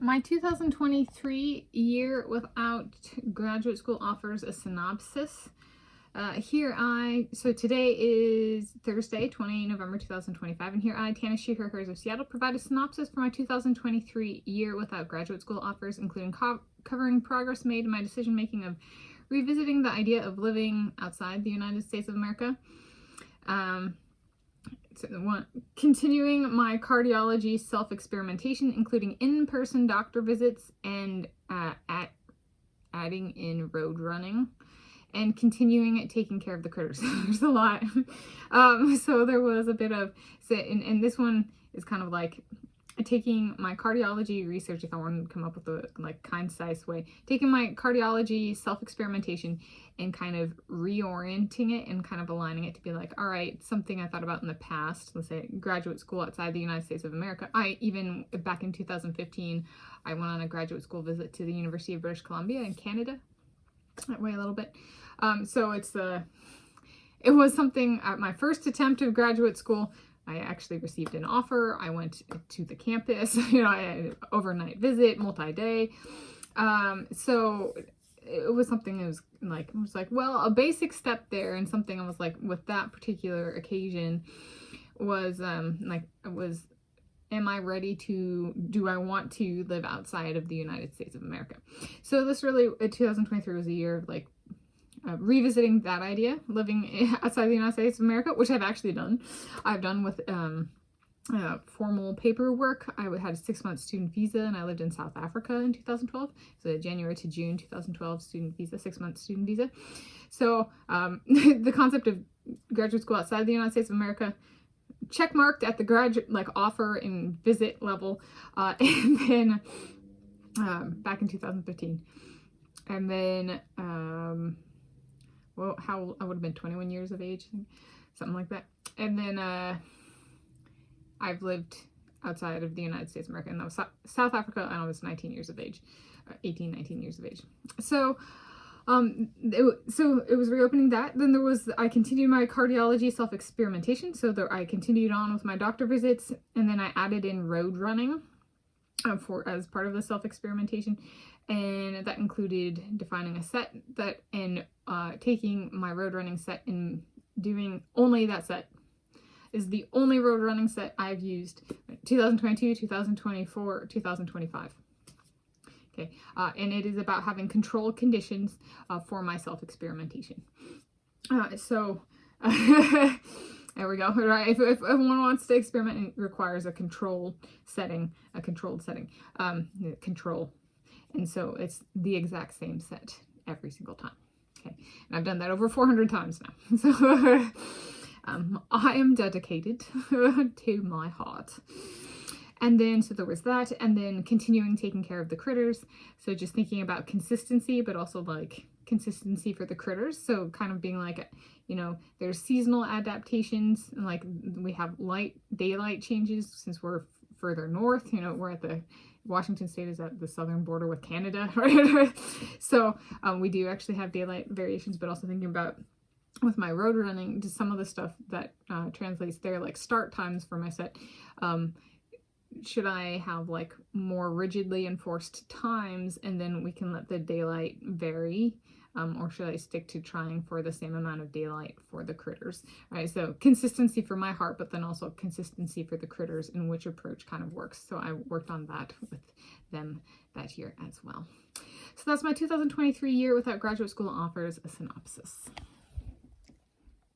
My 2023 year without graduate school offers a synopsis. So today is Thursday, 20 November 2025, and here I, Tanis Coralee Leonhardi of Seattle, provide a synopsis for my 2023 year without graduate school offers, including covering progress made in my decision-making of revisiting the idea of living outside the United States of America. Continuing my cardiology self-experimentation, including in-person doctor visits and adding in road running, and continuing taking care of the critters. There's a lot. So there was a bit of, and this one is kind of like taking my cardiology research, if I wanted to come up with a concise way, taking my cardiology self-experimentation and kind of reorienting it and kind of aligning it to be like, all right, something I thought about in the past, let's say graduate school outside the United States of America. Even back in 2015, I went on a graduate school visit to the University of British Columbia in Canada, that way a little bit. So it was something at my first attempt of graduate school. I actually received an offer. I went to the campus, I had an overnight visit, multi-day. So it was something that was like, well, a basic step there, and something I was like, with that particular occasion was, am I ready to, do I want to live outside of the United States of America? So this really, 2023 was a year of revisiting that idea, living outside the United States of America, which I've actually done. I've done with formal paperwork. I had a 6-month student visa, and I lived in South Africa in 2012. So January to June 2012 student visa, 6-month student visa. So the concept of graduate school outside the United States of America, check marked at the graduate offer and visit level, and then back in 2015, and then well, how I would have been 21 years of age, something like that. And then I've lived outside of the United States of America, and that was South Africa, and I was 19 years of age, 18, 19 years of age. So it was reopening that. Then I continued my cardiology self-experimentation. So I continued on with my doctor visits, and then I added in road running as part of the self-experimentation, and that included defining a set and taking my road running set and doing only that set. Is the only road running set I've used 2022, 2024, 2025. Okay, and it is about having controlled conditions for my self-experimentation. There we go. Right. If one wants to experiment, it requires a controlled setting. And so it's the exact same set every single time. Okay, and I've done that over 400 times now. So I am dedicated to my heart. And then, so there was that, and then continuing taking care of the critters. So just thinking about consistency, but also consistency for the critters. So kind of being there's seasonal adaptations, and we have daylight changes since we're further north. We're at Washington State is at the southern border with Canada, right? So we do actually have daylight variations, but also thinking about with my road running, just some of the stuff that translates there, like start times for my set. Should I have more rigidly enforced times, and then we can let the daylight vary, or should I stick to trying for the same amount of daylight for the critters? All right, so consistency for my heart, but then also consistency for the critters, and which approach kind of works. So I worked on that with them that year as well. So that's my 2023 year without graduate school offers, a synopsis.